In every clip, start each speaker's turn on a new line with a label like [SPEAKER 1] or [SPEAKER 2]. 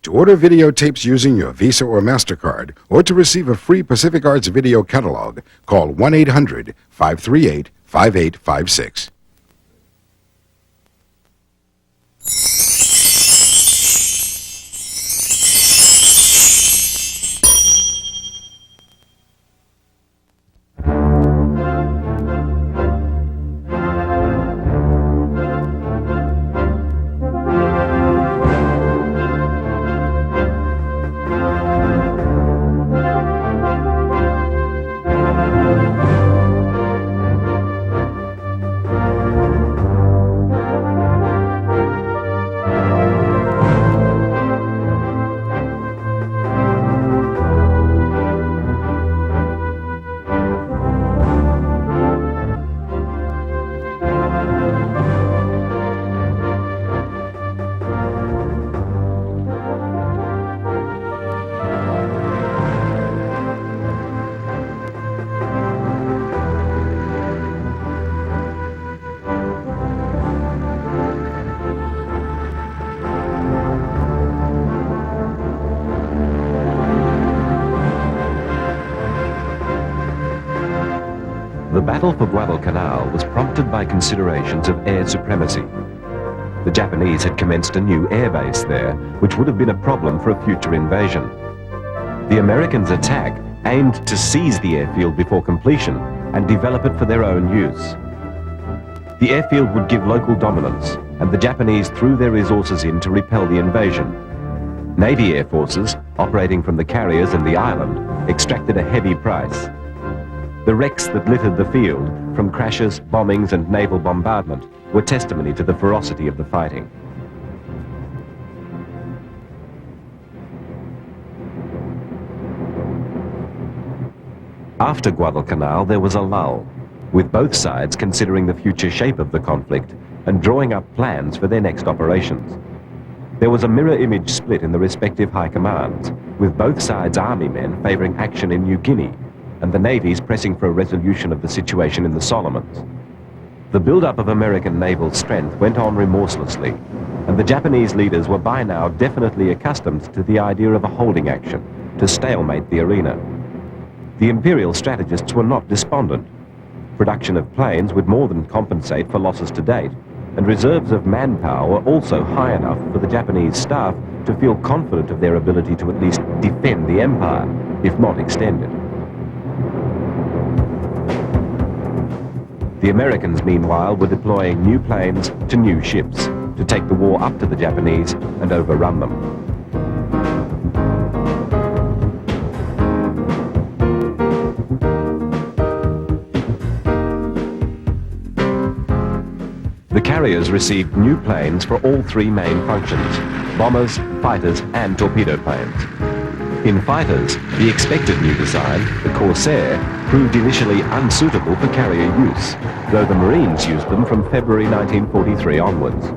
[SPEAKER 1] To order videotapes using your Visa or MasterCard, or to receive a free Pacific Arts video catalog, call 1-800-538-5856.
[SPEAKER 2] The battle for Guadalcanal was prompted by considerations of air supremacy. The Japanese had commenced a new airbase there, which would have been a problem for a future invasion. The Americans' attack aimed to seize the airfield before completion and develop it for their own use. The airfield would give local dominance, and the Japanese threw their resources in to repel the invasion. Navy air forces, operating from the carriers and the island, extracted a heavy price. The wrecks that littered the field, from crashes, bombings and naval bombardment, were testimony to the ferocity of the fighting. After Guadalcanal, there was a lull, with both sides considering the future shape of the conflict and drawing up plans for their next operations. There was a mirror image split in the respective high commands, with both sides' army men favoring action in New Guinea and the navies pressing for a resolution of the situation in the Solomons. The build-up of American naval strength went on remorselessly, and the Japanese leaders were by now definitely accustomed to the idea of a holding action, to stalemate the arena. The imperial strategists were not despondent. Production of planes would more than compensate for losses to date, and reserves of manpower were also high enough for the Japanese staff to feel confident of their ability to at least defend the empire, if not extend it. The Americans, meanwhile, were deploying new planes to new ships to take the war up to the Japanese and overrun them. The carriers received new planes for all three main functions: bombers, fighters, and torpedo planes. In fighters, the expected new design, the Corsair, proved initially unsuitable for carrier use, though the Marines used them from February 1943 onwards.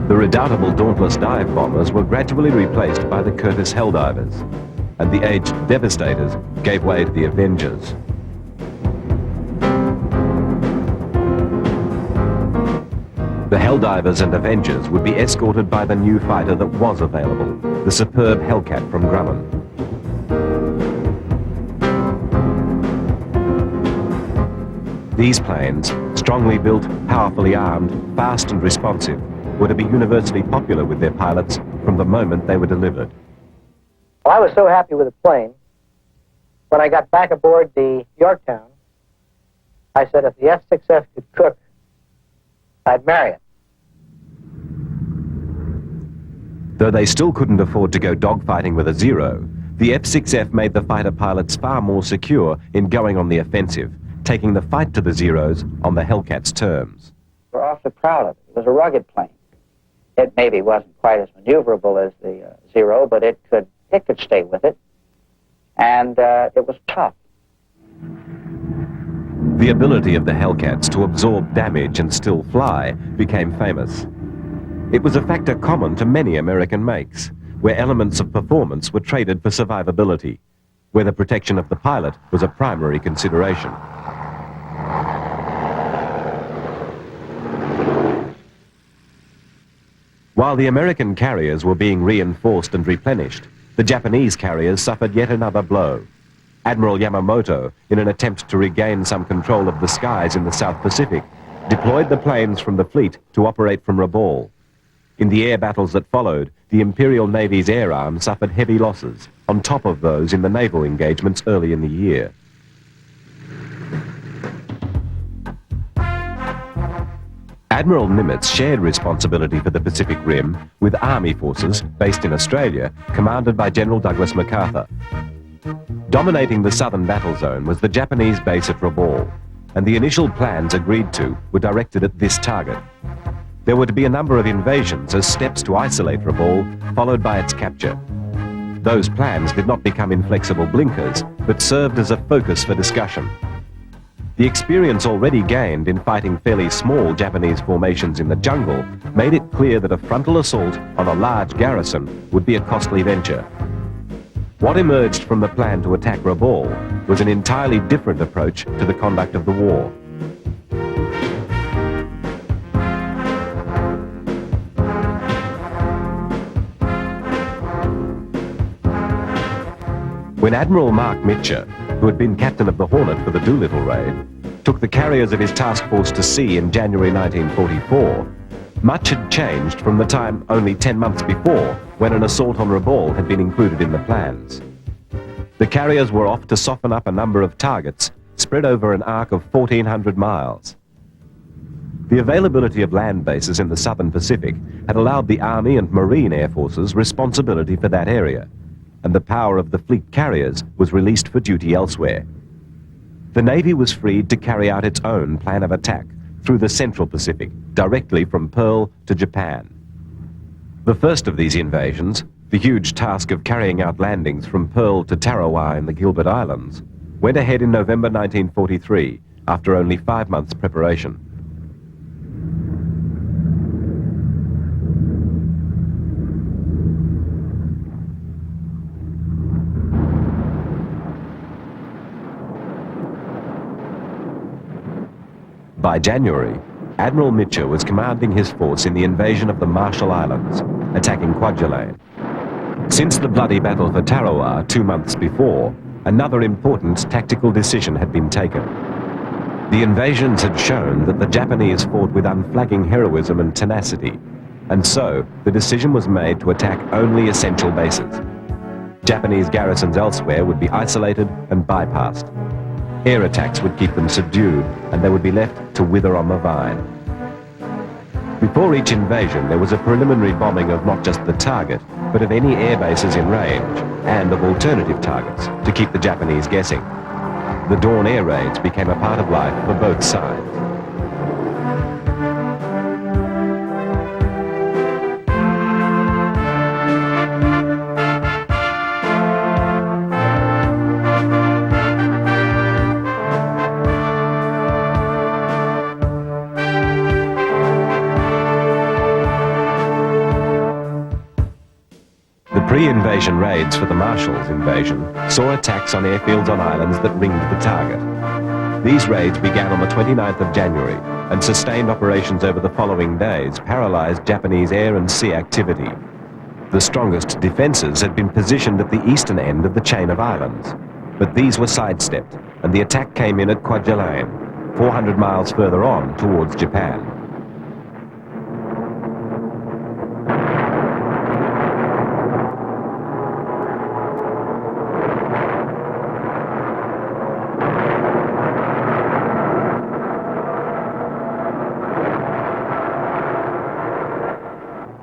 [SPEAKER 2] The redoubtable Dauntless dive bombers were gradually replaced by the Curtiss Helldivers, and the aged Devastators gave way to the Avengers. The Helldivers and Avengers would be escorted by the new fighter that was available, the superb Hellcat from Grumman. These planes, strongly built, powerfully armed, fast and responsive, were to be universally popular with their pilots from the moment they were delivered.
[SPEAKER 3] Well, I was so happy with the plane. When I got back aboard the Yorktown, I said if the F-6F could cook, I'd marry it.
[SPEAKER 2] Though they still couldn't afford to go dogfighting with a Zero, the F-6F made the fighter pilots far more secure in going on the offensive, taking the fight to the Zeros on the Hellcat's terms.
[SPEAKER 3] We're awfully proud of it. It was a rugged plane. It maybe wasn't quite as maneuverable as the Zero, but it could stay with it, and it was tough.
[SPEAKER 2] The ability of the Hellcats to absorb damage and still fly became famous. It was a factor common to many American makes, where elements of performance were traded for survivability, where the protection of the pilot was a primary consideration. While the American carriers were being reinforced and replenished, the Japanese carriers suffered yet another blow. Admiral Yamamoto, in an attempt to regain some control of the skies in the South Pacific, deployed the planes from the fleet to operate from Rabaul. In the air battles that followed, the Imperial Navy's air arm suffered heavy losses, on top of those in the naval engagements early in the year. Admiral Nimitz shared responsibility for the Pacific Rim with Army forces based in Australia, commanded by General Douglas MacArthur. Dominating the southern battle zone was the Japanese base at Rabaul, and the initial plans agreed to were directed at this target. There were to be a number of invasions as steps to isolate Rabaul, followed by its capture. Those plans did not become inflexible blinkers, but served as a focus for discussion. The experience already gained in fighting fairly small Japanese formations in the jungle made it clear that a frontal assault on a large garrison would be a costly venture. What emerged from the plan to attack Rabaul was an entirely different approach to the conduct of the war. When Admiral Mark Mitcher, who had been captain of the Hornet for the Doolittle raid, took the carriers of his task force to sea in January 1944, much had changed from the time only 10 months before when an assault on Rabaul had been included in the plans. The carriers were off to soften up a number of targets spread over an arc of 1,400 miles. The availability of land bases in the southern Pacific had allowed the Army and Marine Air Forces responsibility for that area, and the power of the fleet carriers was released for duty elsewhere. The Navy was freed to carry out its own plan of attack through the Central Pacific, directly from Pearl to Japan. The first of these invasions, the huge task of carrying out landings from Pearl to Tarawa in the Gilbert Islands, went ahead in November 1943, after only 5 months' preparation. By January, Admiral Mitcher was commanding his force in the invasion of the Marshall Islands, attacking Kwajalein. Since the bloody battle for Tarawa 2 months before, another important tactical decision had been taken. The invasions had shown that the Japanese fought with unflagging heroism and tenacity, and so the decision was made to attack only essential bases. Japanese garrisons elsewhere would be isolated and bypassed. Air attacks would keep them subdued, and they would be left to wither on the vine. Before each invasion, there was a preliminary bombing of not just the target, but of any air bases in range, and of alternative targets, to keep the Japanese guessing. The dawn air raids became a part of life for both sides. Pre-invasion raids for the Marshall's invasion saw attacks on airfields on islands that ringed the target. These raids began on the 29th of January and sustained operations over the following days paralyzed Japanese air and sea activity. The strongest defenses had been positioned at the eastern end of the chain of islands, but these were sidestepped, and the attack came in at Kwajalein, 400 miles further on towards Japan.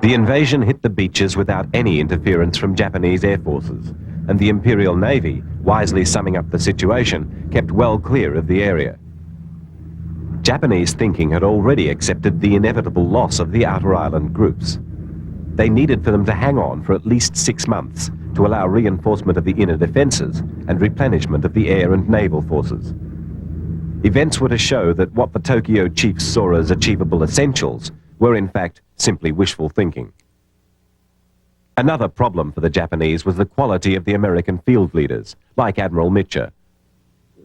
[SPEAKER 2] The invasion hit the beaches without any interference from Japanese air forces, and the Imperial Navy, wisely summing up the situation, kept well clear of the area. Japanese thinking had already accepted the inevitable loss of the outer island groups. They needed for them to hang on for at least 6 months to allow reinforcement of the inner defenses and replenishment of the air and naval forces. Events were to show that what the Tokyo chiefs saw as achievable essentials were in fact simply wishful thinking. Another problem for the Japanese was the quality of the American field leaders, like Admiral Mitcher.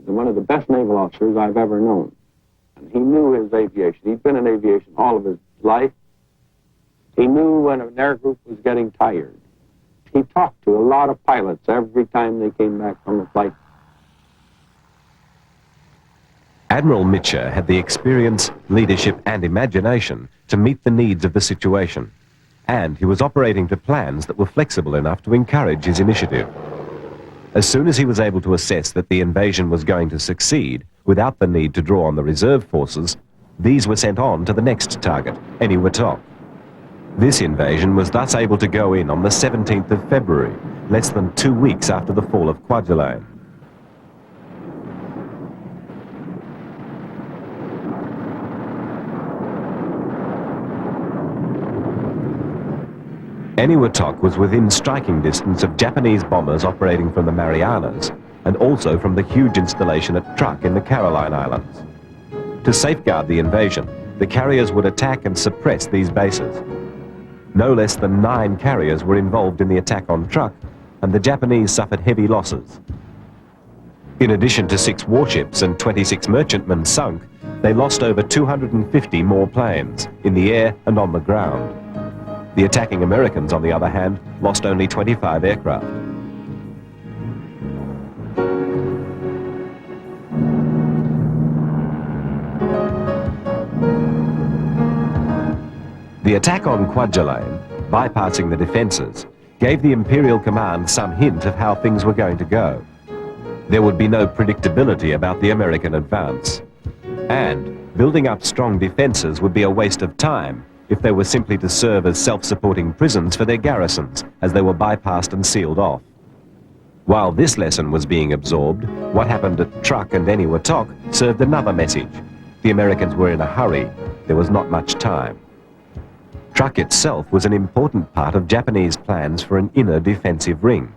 [SPEAKER 4] One of the best naval officers I've ever known. And he knew his aviation. He'd been in aviation all of his life. He knew when an air group was getting tired. He talked to a lot of pilots every time they came back from a flight.
[SPEAKER 2] Admiral Mitcher had the experience, leadership and imagination to meet the needs of the situation, and he was operating to plans that were flexible enough to encourage his initiative. As soon as he was able to assess that the invasion was going to succeed without the need to draw on the reserve forces, these were sent on to the next target, Eniwetok. This invasion was thus able to go in on the 17th of February, less than 2 weeks after the fall of Kwajalein. Eniwetok was within striking distance of Japanese bombers operating from the Marianas and also from the huge installation at Truk in the Caroline Islands. To safeguard the invasion, the carriers would attack and suppress these bases. No less than 9 carriers were involved in the attack on Truk, and the Japanese suffered heavy losses. In addition to 6 warships and 26 merchantmen sunk, they lost over 250 more planes, in the air and on the ground. The attacking Americans, on the other hand, lost only 25 aircraft. The attack on Kwajalein, bypassing the defenses, gave the Imperial Command some hint of how things were going to go. There would be no predictability about the American advance. And building up strong defenses would be a waste of time if they were simply to serve as self-supporting prisons for their garrisons as they were bypassed and sealed off. While this lesson was being absorbed, what happened at Truk and Eniwetok served another message. The Americans were in a hurry. There was not much time. Truk itself was an important part of Japanese plans for an inner defensive ring.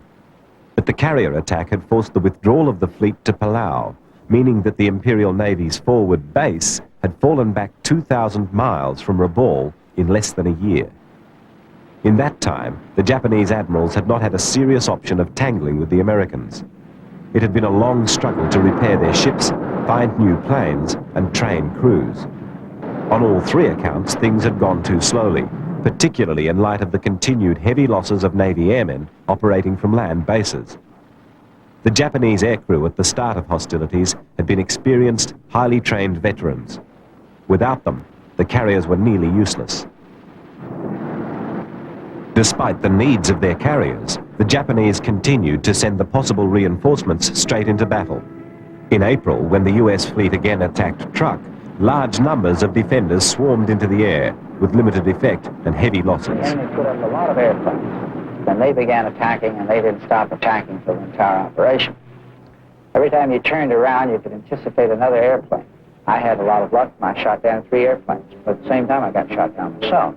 [SPEAKER 2] But the carrier attack had forced the withdrawal of the fleet to Palau, meaning that the Imperial Navy's forward base had fallen back 2,000 miles from Rabaul in less than a year. In that time, the Japanese admirals had not had a serious option of tangling with the Americans. It had been a long struggle to repair their ships, find new planes, and train crews. On all 3 accounts, things had gone too slowly, particularly in light of the continued heavy losses of Navy airmen operating from land bases. The Japanese aircrew at the start of hostilities had been experienced, highly trained veterans. Without them, the carriers were nearly useless. Despite the needs of their carriers, the Japanese continued to send the possible reinforcements straight into battle. In April, when the US fleet again attacked Truk, large numbers of defenders swarmed into the air, with limited effect and heavy losses.
[SPEAKER 3] The enemy put up a lot of airplanes. Then they began attacking, and they didn't stop attacking for the entire operation. Every time you turned around, you could anticipate another airplane. I had a lot of luck, and I shot down 3 airplanes. But at the same time, I got shot down myself.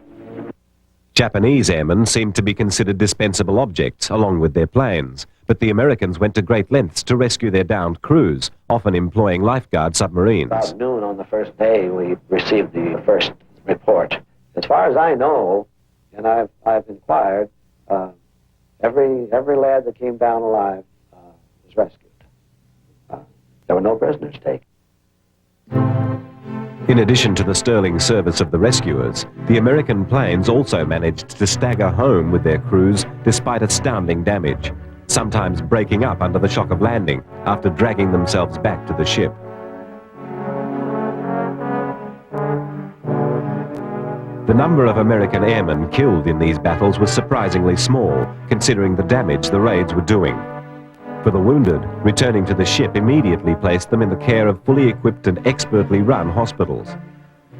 [SPEAKER 2] Japanese airmen seemed to be considered dispensable objects, along with their planes. But the Americans went to great lengths to rescue their downed crews, often employing lifeguard submarines.
[SPEAKER 5] About noon on the first day, we received the first report. As far as I know, and I've inquired, every lad that came down alive was rescued. There were no prisoners taken.
[SPEAKER 2] In addition to the sterling service of the rescuers, the American planes also managed to stagger home with their crews despite astounding damage, sometimes breaking up under the shock of landing after dragging themselves back to the ship. The number of American airmen killed in these battles was surprisingly small, considering the damage the raids were doing. For the wounded, returning to the ship immediately placed them in the care of fully equipped and expertly run hospitals.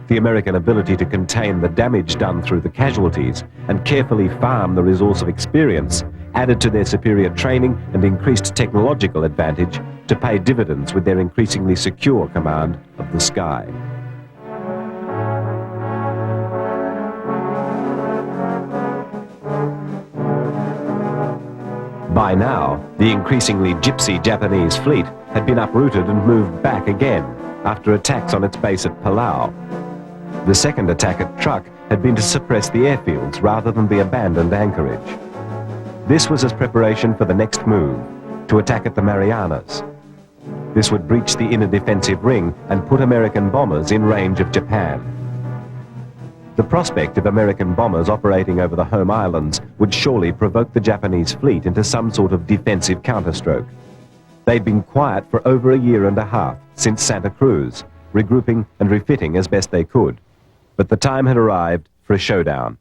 [SPEAKER 2] The American ability to contain the damage done through the casualties and carefully farm the resource of experience added to their superior training and increased technological advantage to pay dividends with their increasingly secure command of the sky. By now, the increasingly gypsy Japanese fleet had been uprooted and moved back again after attacks on its base at Palau. The second attack at Truk had been to suppress the airfields rather than the abandoned anchorage. This was as preparation for the next move, to attack at the Marianas. This would breach the inner defensive ring and put American bombers in range of Japan. The prospect of American bombers operating over the home islands would surely provoke the Japanese fleet into some sort of defensive counterstroke. They'd been quiet for over a year and a half, since Santa Cruz, regrouping and refitting as best they could. But the time had arrived for a showdown.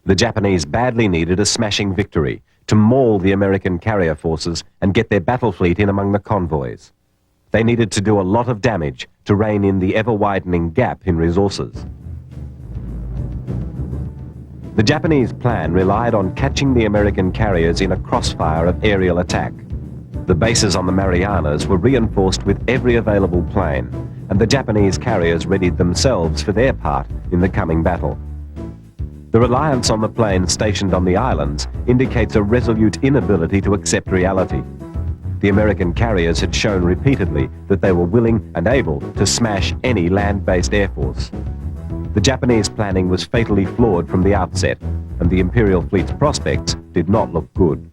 [SPEAKER 2] The Japanese badly needed a smashing victory to maul the American carrier forces and get their battle fleet in among the convoys. They needed to do a lot of damage to rein in the ever-widening gap in resources. The Japanese plan relied on catching the American carriers in a crossfire of aerial attack. The bases on the Marianas were reinforced with every available plane, and the Japanese carriers readied themselves for their part in the coming battle. The reliance on the planes stationed on the islands indicates a resolute inability to accept reality. The American carriers had shown repeatedly that they were willing and able to smash any land-based air force. The Japanese planning was fatally flawed from the outset, and the Imperial fleet's prospects did not look good.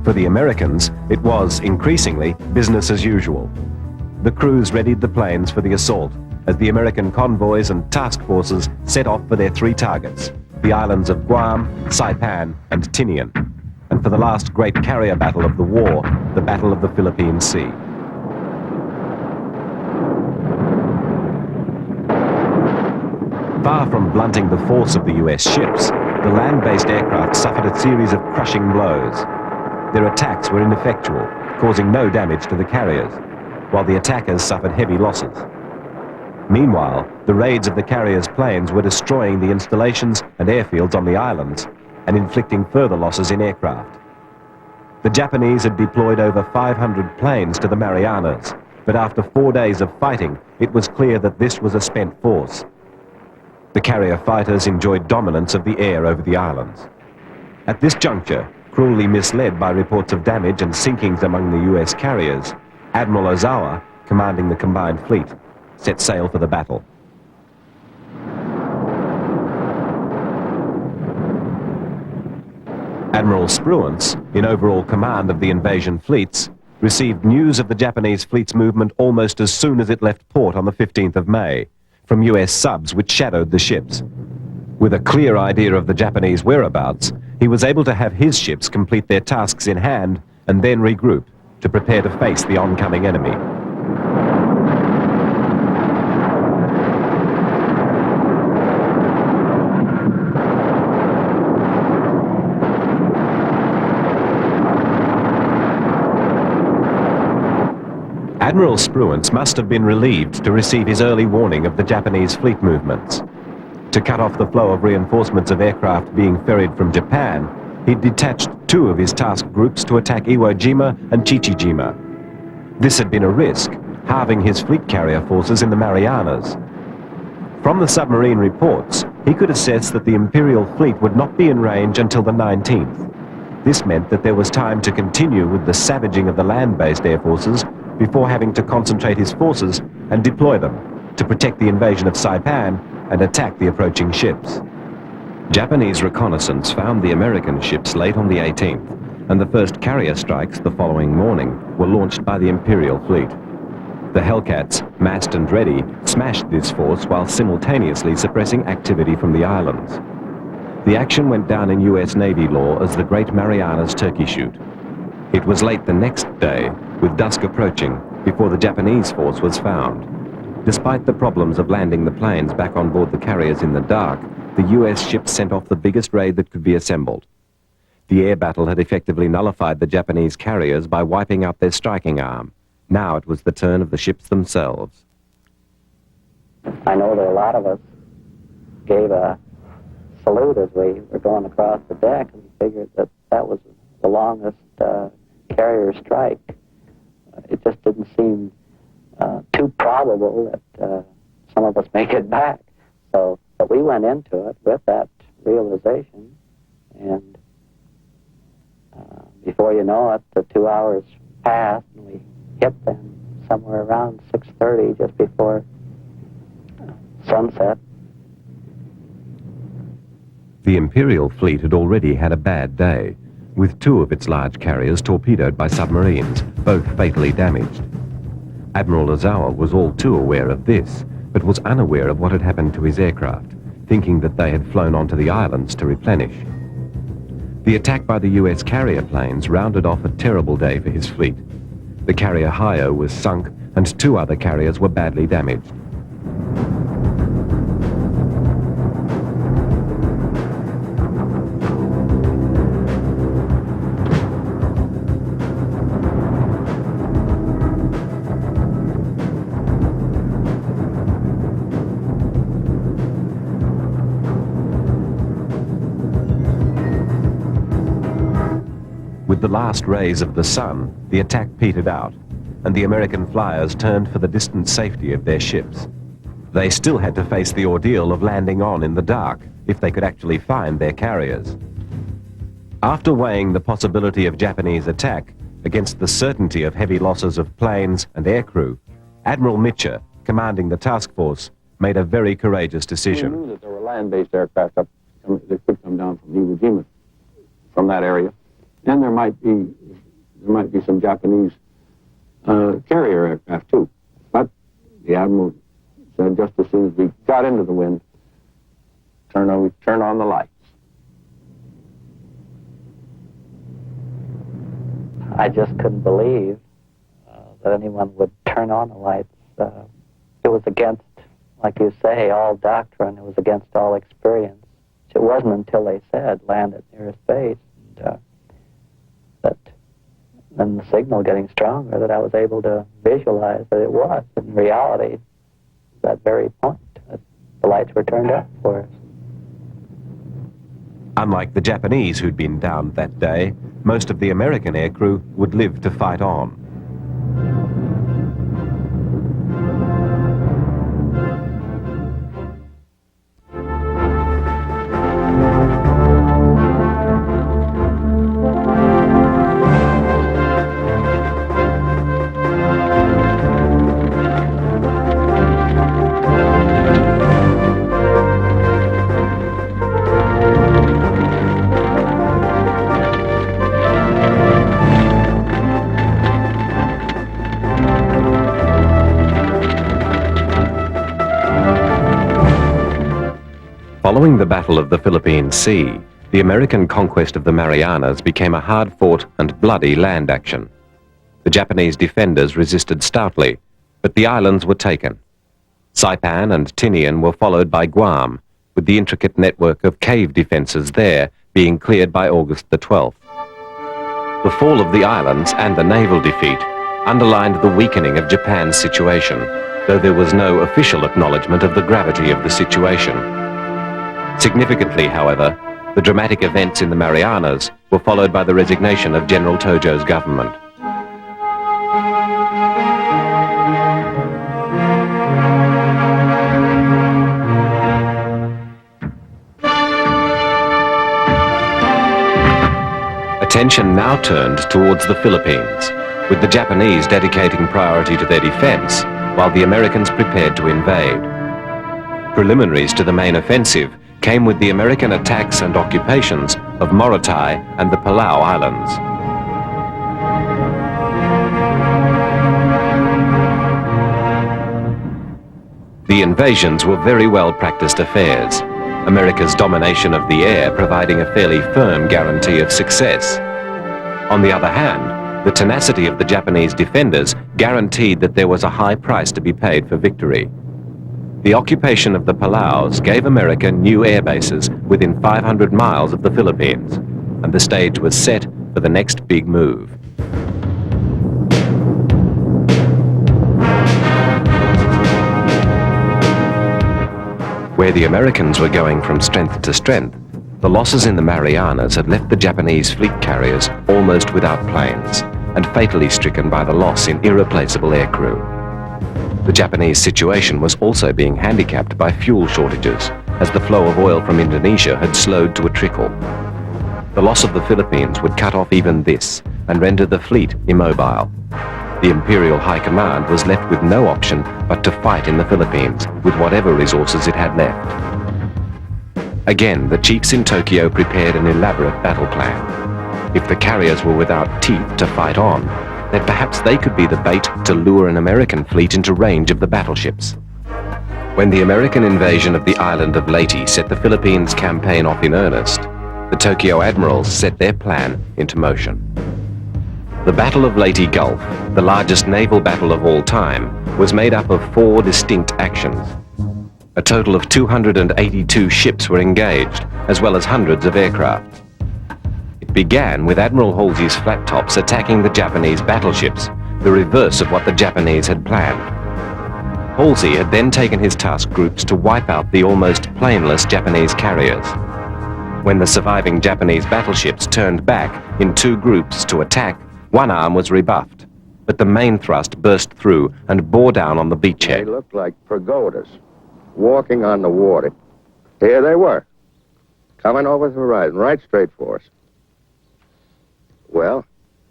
[SPEAKER 2] For the Americans, it was, increasingly, business as usual. The crews readied the planes for the assault as the American convoys and task forces set off for their three targets, the islands of Guam, Saipan, and Tinian, and for the last great carrier battle of the war, the Battle of the Philippine Sea. Far from blunting the force of the US ships, the land-based aircraft suffered a series of crushing blows. Their attacks were ineffectual, causing no damage to the carriers, while the attackers suffered heavy losses. Meanwhile, the raids of the carriers' planes were destroying the installations and airfields on the islands and inflicting further losses in aircraft. The Japanese had deployed over 500 planes to the Marianas, but after 4 days of fighting, it was clear that this was a spent force. The carrier fighters enjoyed dominance of the air over the islands. At this juncture, cruelly misled by reports of damage and sinkings among the US carriers, Admiral Ozawa, commanding the combined fleet, set sail for the battle. Admiral Spruance, in overall command of the invasion fleets, received news of the Japanese fleet's movement almost as soon as it left port on the 15th of May, from US subs which shadowed the ships. With a clear idea of the Japanese whereabouts, he was able to have his ships complete their tasks in hand and then regroup to prepare to face the oncoming enemy. Admiral Spruance must have been relieved to receive his early warning of the Japanese fleet movements. To cut off the flow of reinforcements of aircraft being ferried from Japan, he detached 2 of his task groups to attack Iwo Jima and Chichijima. This had been a risk, halving his fleet carrier forces in the Marianas. From the submarine reports, he could assess that the Imperial fleet would not be in range until the 19th. This meant that there was time to continue with the savaging of the land-based air forces before having to concentrate his forces and deploy them to protect the invasion of Saipan and attack the approaching ships. Japanese reconnaissance found the American ships late on the 18th, and the first carrier strikes the following morning were launched by the Imperial fleet. The Hellcats, massed and ready, smashed this force while simultaneously suppressing activity from the islands. The action went down in US Navy law as the Great Marianas Turkey Shoot. It was late the next day, with dusk approaching, before the Japanese force was found. Despite the problems of landing the planes back on board the carriers in the dark, the US ships sent off the biggest raid that could be assembled. The air battle had effectively nullified the Japanese carriers by wiping out their striking arm. Now it was the turn of the ships themselves.
[SPEAKER 3] I know that a lot of us gave a salute as we were going across the deck and figured that that was the longest carrier strike. It just didn't seem too probable that some of us may get back. But we went into it with that realization, and before you know it, the 2 hours passed, and we hit them somewhere around 6:30, just before sunset.
[SPEAKER 2] The Imperial fleet had already had a bad day, with 2 of its large carriers torpedoed by submarines, both fatally damaged. Admiral Ozawa was all too aware of this, but was unaware of what had happened to his aircraft, thinking that they had flown onto the islands to replenish. The attack by the US carrier planes rounded off a terrible day for his fleet. The carrier Hayo was sunk, and 2 other carriers were badly damaged. With the last rays of the sun, the attack petered out, and the American flyers turned for the distant safety of their ships. They still had to face the ordeal of landing on in the dark, if they could actually find their carriers. After weighing the possibility of Japanese attack against the certainty of heavy losses of planes and aircrew, Admiral Mitcher, commanding the task force, made a very courageous decision.
[SPEAKER 4] We knew that there were land-based aircraft that could come down from Iwo Jima, from that area. And there might be some Japanese carrier aircraft too. But the Admiral said just as soon as we got into the wind, turn on the lights.
[SPEAKER 3] I just couldn't believe that anyone would turn on the lights. It was against, like you say, all doctrine. It was against all experience. It wasn't until they said land at nearest base and the signal getting stronger that I was able to visualize that it was, in reality, that very point, that the lights were turned up for us.
[SPEAKER 2] Unlike the Japanese who'd been downed that day, most of the American aircrew would live to fight on. Following the Battle of the Philippine Sea, the American conquest of the Marianas became a hard-fought and bloody land action. The Japanese defenders resisted stoutly, but the islands were taken. Saipan and Tinian were followed by Guam, with the intricate network of cave defenses there being cleared by August the 12th. The fall of the islands and the naval defeat underlined the weakening of Japan's situation, though there was no official acknowledgement of the gravity of the situation. Significantly, however, the dramatic events in the Marianas were followed by the resignation of General Tojo's government. Attention now turned towards the Philippines, with the Japanese dedicating priority to their defense, while the Americans prepared to invade. Preliminaries to the main offensive came with the American attacks and occupations of Morotai and the Palau Islands. The invasions were very well practiced affairs, America's domination of the air providing a fairly firm guarantee of success. On the other hand, the tenacity of the Japanese defenders guaranteed that there was a high price to be paid for victory. The occupation of the Palaus gave America new air bases within 500 miles of the Philippines, and the stage was set for the next big move. Where the Americans were going from strength to strength, the losses in the Marianas had left the Japanese fleet carriers almost without planes, and fatally stricken by the loss in irreplaceable aircrew. The Japanese situation was also being handicapped by fuel shortages, as the flow of oil from Indonesia had slowed to a trickle. The loss of the Philippines would cut off even this and render the fleet immobile. The Imperial High Command was left with no option but to fight in the Philippines with whatever resources it had left. Again, the chiefs in Tokyo prepared an elaborate battle plan. If the carriers were without teeth to fight on, then perhaps they could be the bait to lure an American fleet into range of the battleships. When the American invasion of the island of Leyte set the Philippines campaign off in earnest, the Tokyo admirals set their plan into motion. The Battle of Leyte Gulf, the largest naval battle of all time, was made up of 4 distinct actions. A total of 282 ships were engaged, as well as hundreds of aircraft. It began with Admiral Halsey's flat tops attacking the Japanese battleships, the reverse of what the Japanese had planned. Halsey had then taken his task groups to wipe out the almost planeless Japanese carriers. When the surviving Japanese battleships turned back in 2 groups to attack, one arm was rebuffed, but the main thrust burst through and bore down on the beachhead.
[SPEAKER 6] They looked like pagodas, walking on the water. Here they were, coming over the horizon, right straight for us. Well,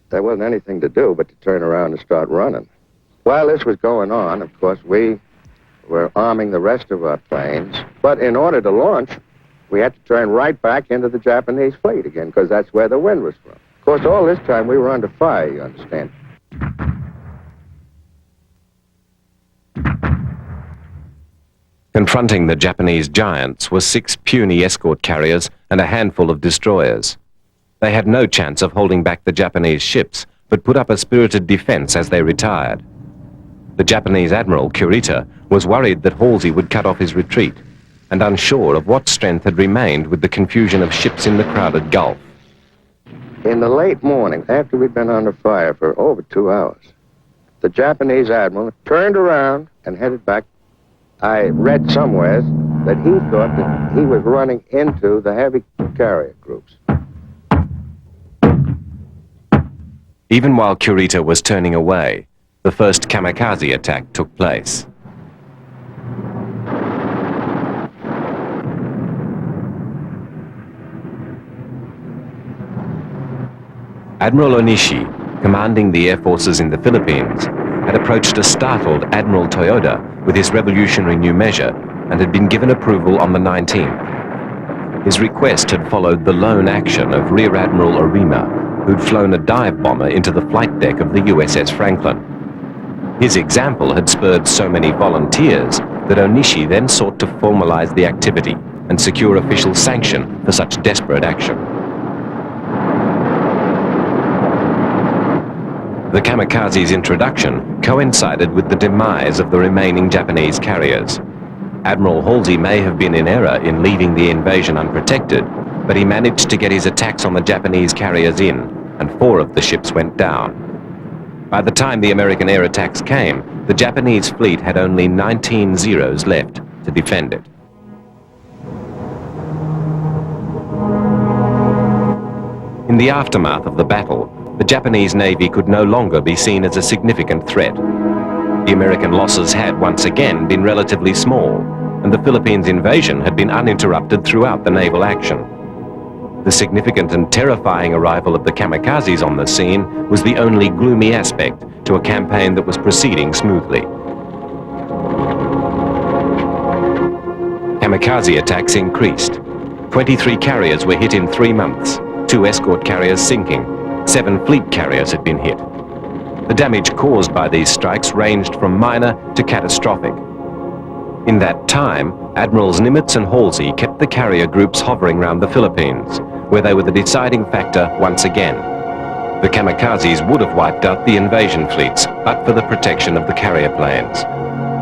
[SPEAKER 6] there wasn't anything to do but to turn around and start running. While this was going on, of course, we were arming the rest of our planes, but in order to launch, we had to turn right back into the Japanese fleet again, because that's where the wind was from. Of course, all this time we were under fire, you understand.
[SPEAKER 2] Confronting the Japanese giants were 6 puny escort carriers and a handful of destroyers. They had no chance of holding back the Japanese ships, but put up a spirited defense as they retired. The Japanese admiral, Kurita, was worried that Halsey would cut off his retreat, and unsure of what strength had remained with the confusion of ships in the crowded Gulf.
[SPEAKER 6] In the late morning, after we'd been under fire for over 2 hours, the Japanese admiral turned around and headed back. I read somewhere that he thought that he was running into the heavy carrier groups.
[SPEAKER 2] Even while Kurita was turning away, the first kamikaze attack took place. Admiral Onishi, commanding the air forces in the Philippines, had approached a startled Admiral Toyoda with his revolutionary new measure and had been given approval on the 19th. His request had followed the lone action of Rear Admiral Arima, who'd flown a dive bomber into the flight deck of the USS Franklin. His example had spurred so many volunteers that Onishi then sought to formalize the activity and secure official sanction for such desperate action. The kamikaze's introduction coincided with the demise of the remaining Japanese carriers. Admiral Halsey may have been in error in leaving the invasion unprotected, but he managed to get his attacks on the Japanese carriers in, and 4 of the ships went down. By the time the American air attacks came, the Japanese fleet had only 19 Zeros left to defend it. In the aftermath of the battle, the Japanese Navy could no longer be seen as a significant threat. The American losses had once again been relatively small, and the Philippines invasion had been uninterrupted throughout the naval action. The significant and terrifying arrival of the kamikazes on the scene was the only gloomy aspect to a campaign that was proceeding smoothly. Kamikaze attacks increased. 23 carriers were hit in 3 months, 2 escort carriers sinking. 7 fleet carriers had been hit. The damage caused by these strikes ranged from minor to catastrophic. In that time, Admirals Nimitz and Halsey kept the carrier groups hovering around the Philippines, where they were the deciding factor once again. The kamikazes would have wiped out the invasion fleets, but for the protection of the carrier planes.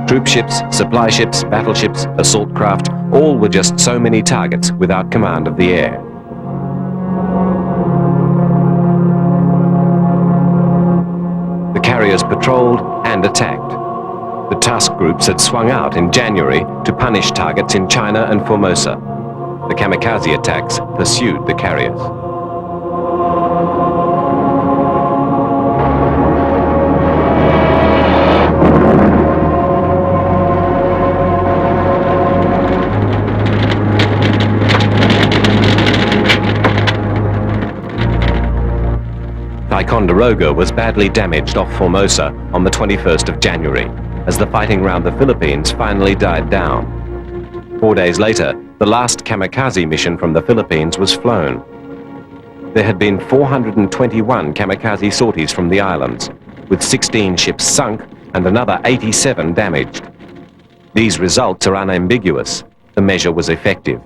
[SPEAKER 2] Troop ships, supply ships, battleships, assault craft, all were just so many targets without command of the air. The carriers patrolled and attacked. The task groups had swung out in January to punish targets in China and Formosa. The kamikaze attacks pursued the carriers. Ticonderoga was badly damaged off Formosa on the 21st of January, as the fighting round the Philippines finally died down. 4 days later, the last Kamikaze mission from the Philippines was flown. There had been 421 Kamikaze sorties from the islands, with 16 ships sunk and another 87 damaged. These results are unambiguous. The measure was effective.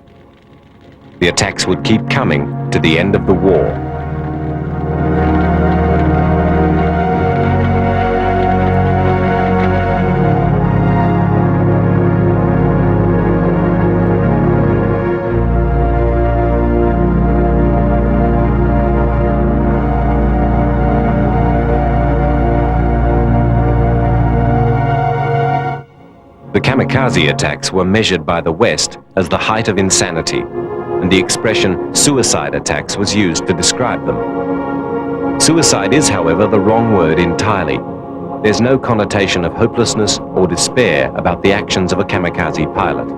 [SPEAKER 2] The attacks would keep coming to the end of the war. The Kamikaze attacks were measured by the West as the height of insanity, and the expression suicide attacks was used to describe them. Suicide is, however, the wrong word entirely. There's no connotation of hopelessness or despair about the actions of a kamikaze pilot.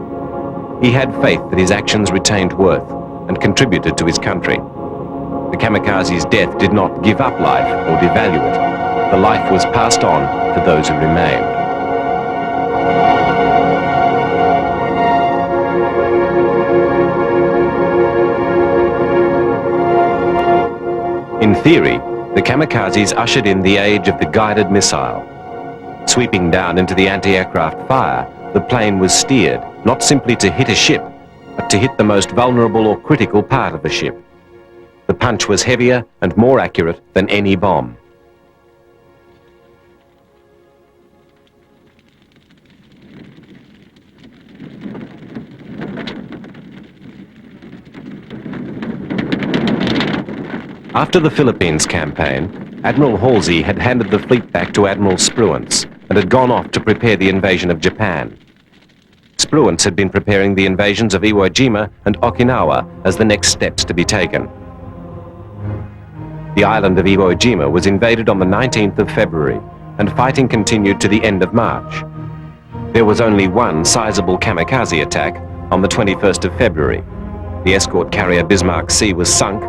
[SPEAKER 2] He had faith that his actions retained worth and contributed to his country. The kamikaze's death did not give up life or devalue it. The life was passed on to those who remained. In theory, the kamikazes ushered in the age of the guided missile. Sweeping down into the anti-aircraft fire, the plane was steered, not simply to hit a ship, but to hit the most vulnerable or critical part of the ship. The punch was heavier and more accurate than any bomb. After the Philippines campaign, Admiral Halsey had handed the fleet back to Admiral Spruance and had gone off to prepare the invasion of Japan. Spruance had been preparing the invasions of Iwo Jima and Okinawa as the next steps to be taken. The island of Iwo Jima was invaded on the 19th of February, and fighting continued to the end of March. There was only one sizable kamikaze attack on the 21st of February. The escort carrier Bismarck C was sunk,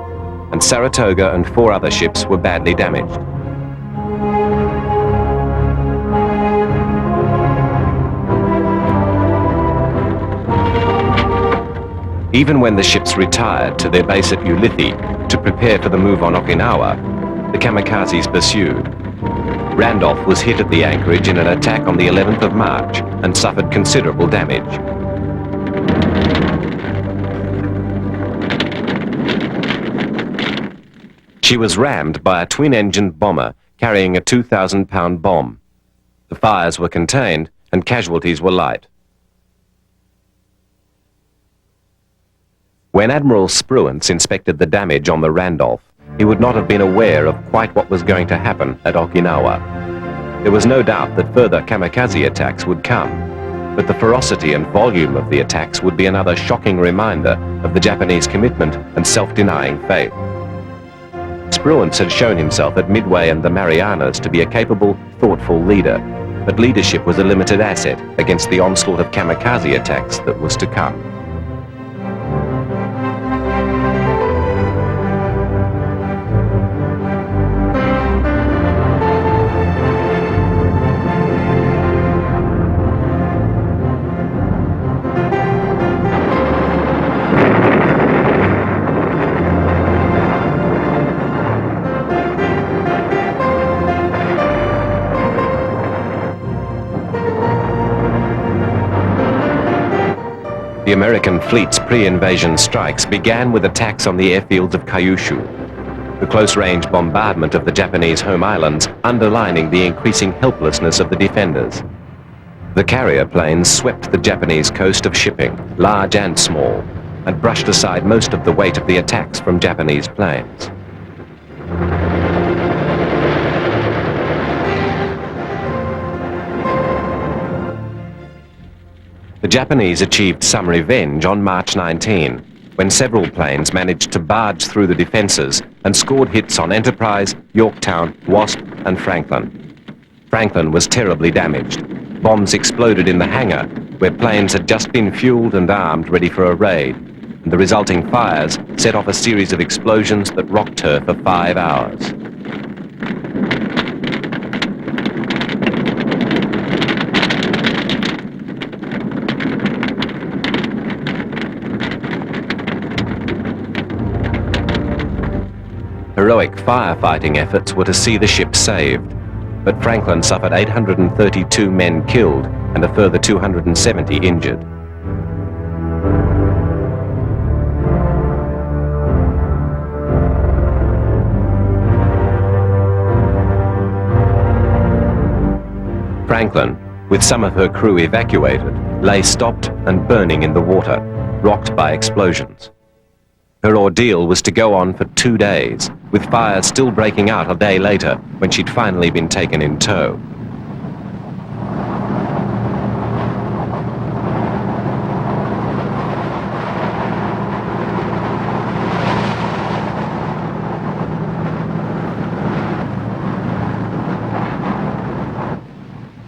[SPEAKER 2] and Saratoga and 4 other ships were badly damaged. Even when the ships retired to their base at Ulithi to prepare for the move on Okinawa, the kamikazes pursued. Randolph was hit at the anchorage in an attack on the 11th of March and suffered considerable damage. She was rammed by a twin-engined bomber carrying a 2,000-pound bomb. The fires were contained and casualties were light. When Admiral Spruance inspected the damage on the Randolph, he would not have been aware of quite what was going to happen at Okinawa. There was no doubt that further kamikaze attacks would come, but the ferocity and volume of the attacks would be another shocking reminder of the Japanese commitment and self-denying faith. Spruance had shown himself at Midway and the Marianas to be a capable, thoughtful leader, but leadership was a limited asset against the onslaught of kamikaze attacks that was to come. The American fleet's pre-invasion strikes began with attacks on the airfields of Kyushu, the close-range bombardment of the Japanese home islands underlining the increasing helplessness of the defenders. The carrier planes swept the Japanese coast of shipping, large and small, and brushed aside most of the weight of the attacks from Japanese planes. The Japanese achieved some revenge on March 19, when several planes managed to barge through the defenses and scored hits on Enterprise, Yorktown, Wasp, and Franklin. Franklin was terribly damaged. Bombs exploded in the hangar, where planes had just been fueled and armed ready for a raid, and the resulting fires set off a series of explosions that rocked her for 5 hours. Heroic firefighting efforts were to see the ship saved, but Franklin suffered 832 men killed and a further 270 injured. Franklin, with some of her crew evacuated, lay stopped and burning in the water, rocked by explosions. Her ordeal was to go on for 2 days, with fires still breaking out a day later when she'd finally been taken in tow.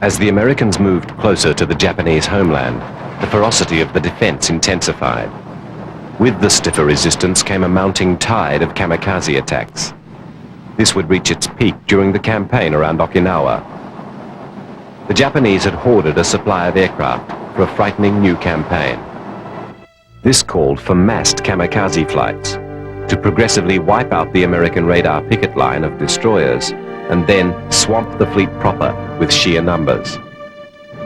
[SPEAKER 2] As the Americans moved closer to the Japanese homeland, the ferocity of the defense intensified. With the stiffer resistance came a mounting tide of kamikaze attacks. This would reach its peak during the campaign around Okinawa. The Japanese had hoarded a supply of aircraft for a frightening new campaign. This called for massed kamikaze flights to progressively wipe out the American radar picket line of destroyers and then swamp the fleet proper with sheer numbers.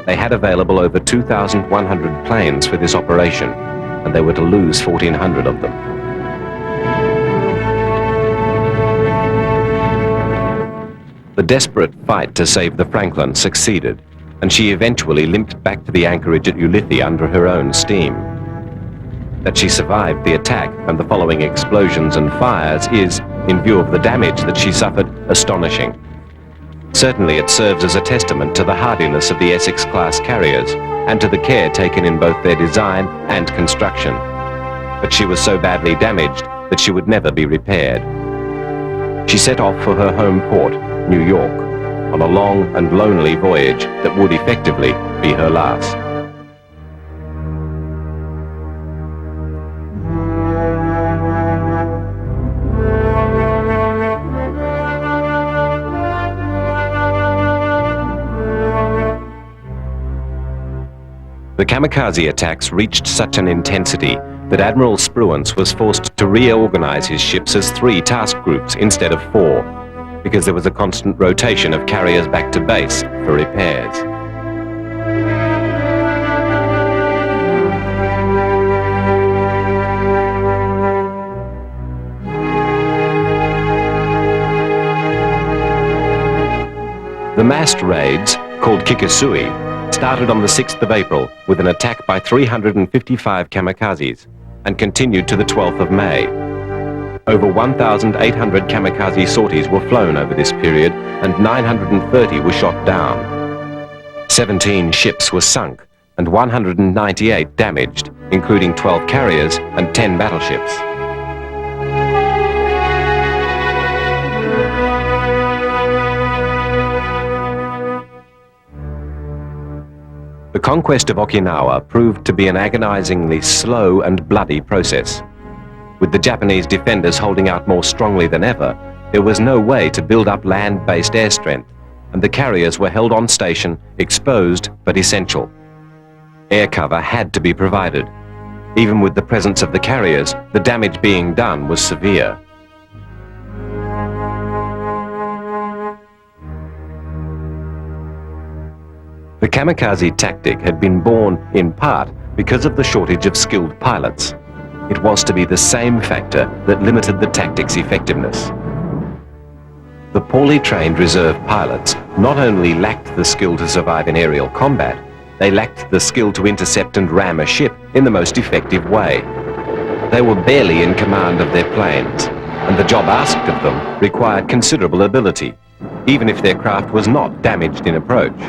[SPEAKER 2] They had available over 2,100 planes for this operation, and they were to lose 1,400 of them. The desperate fight to save the Franklin succeeded, and she eventually limped back to the anchorage at Ulithi under her own steam. That she survived the attack and the following explosions and fires is, in view of the damage that she suffered, astonishing. Certainly it serves as a testament to the hardiness of the Essex-class carriers and to the care taken in both their design and construction. But she was so badly damaged that she would never be repaired. She set off for her home port, New York, on a long and lonely voyage that would effectively be her last. The kamikaze attacks reached such an intensity that Admiral Spruance was forced to reorganize his ships as 3 task groups instead of 4, because there was a constant rotation of carriers back to base for repairs. The massed raids, called Kikisui, started on the 6th of April with an attack by 355 kamikazes and continued to the 12th of May. Over 1,800 kamikaze sorties were flown over this period and 930 were shot down. 17 ships were sunk and 198 damaged, including 12 carriers and 10 battleships. The conquest of Okinawa proved to be an agonizingly slow and bloody process. With the Japanese defenders holding out more strongly than ever, there was no way to build up land-based air strength, and the carriers were held on station, exposed but essential. Air cover had to be provided. Even with the presence of the carriers, the damage being done was severe. The kamikaze tactic had been born, in part, because of the shortage of skilled pilots. It was to be the same factor that limited the tactic's effectiveness. The poorly trained reserve pilots not only lacked the skill to survive in aerial combat, they lacked the skill to intercept and ram a ship in the most effective way. They were barely in command of their planes, and the job asked of them required considerable ability, even if their craft was not damaged in approach.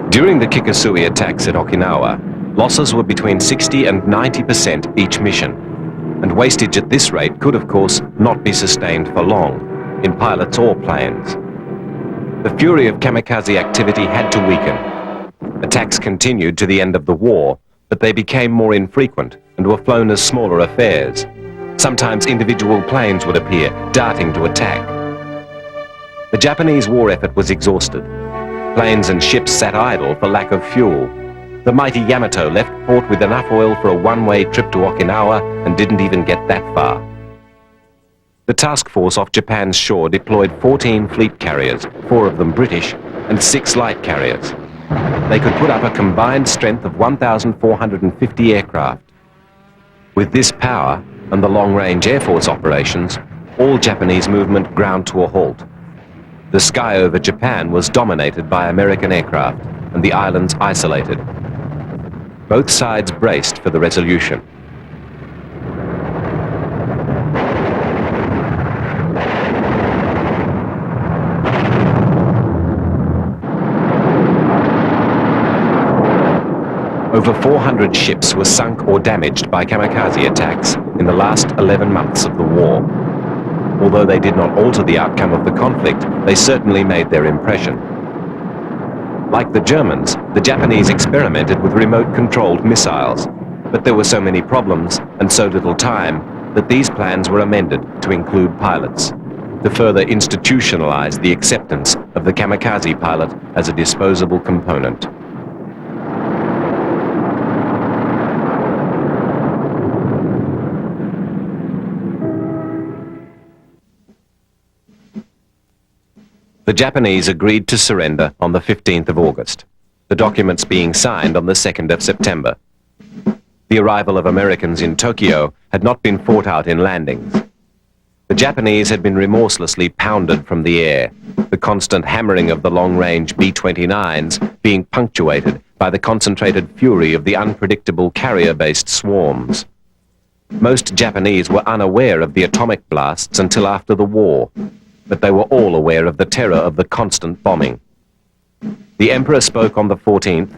[SPEAKER 2] During the Kikisui attacks at Okinawa, losses were between 60 and 90% each mission, and wastage at this rate could, of course, not be sustained for long, in pilots or planes. The fury of kamikaze activity had to weaken. Attacks continued to the end of the war, but they became more infrequent and were flown as smaller affairs. Sometimes individual planes would appear, darting to attack. The Japanese war effort was exhausted. Planes and ships sat idle for lack of fuel. The mighty Yamato left port with enough oil for a one-way trip to Okinawa and didn't even get that far. The task force off Japan's shore deployed 14 fleet carriers, 4 of them British, and 6 light carriers. They could put up a combined strength of 1,450 aircraft. With this power and the long-range Air Force operations, all Japanese movement ground to a halt. The sky over Japan was dominated by American aircraft and the islands isolated. Both sides braced for the resolution. Over 400 ships were sunk or damaged by kamikaze attacks in the last 11 months of the war. Although they did not alter the outcome of the conflict, they certainly made their impression. Like the Germans, the Japanese experimented with remote-controlled missiles, but there were so many problems and so little time that these plans were amended to include pilots, to further institutionalize the acceptance of the kamikaze pilot as a disposable component. The Japanese agreed to surrender on the 15th of August, the documents being signed on the 2nd of September. The arrival of Americans in Tokyo had not been fought out in landings. The Japanese had been remorselessly pounded from the air, the constant hammering of the long-range B-29s being punctuated by the concentrated fury of the unpredictable carrier-based swarms. Most Japanese were unaware of the atomic blasts until after the war, but they were all aware of the terror of the constant bombing. The Emperor spoke on the 14th,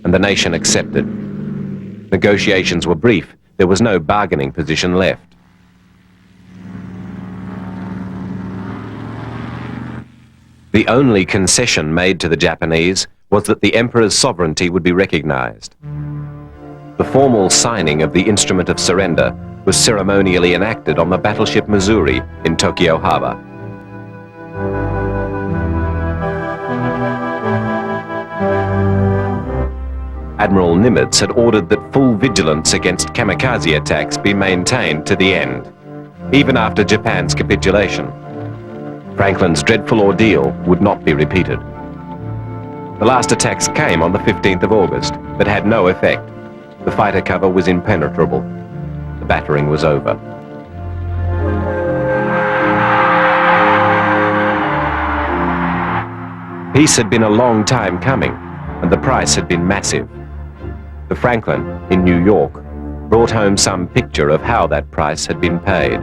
[SPEAKER 2] and the nation accepted. Negotiations were brief. There was no bargaining position left. The only concession made to the Japanese was that the Emperor's sovereignty would be recognized. The formal signing of the instrument of surrender was ceremonially enacted on the battleship Missouri in Tokyo Harbor. Admiral Nimitz had ordered that full vigilance against kamikaze attacks be maintained to the end, even after Japan's capitulation. Franklin's dreadful ordeal would not be repeated. The last attacks came on the 15th of August, but had no effect. The fighter cover was impenetrable. The battering was over. Peace had been a long time coming, and the price had been massive. The Franklin, in New York, brought home some picture of how that price had been paid.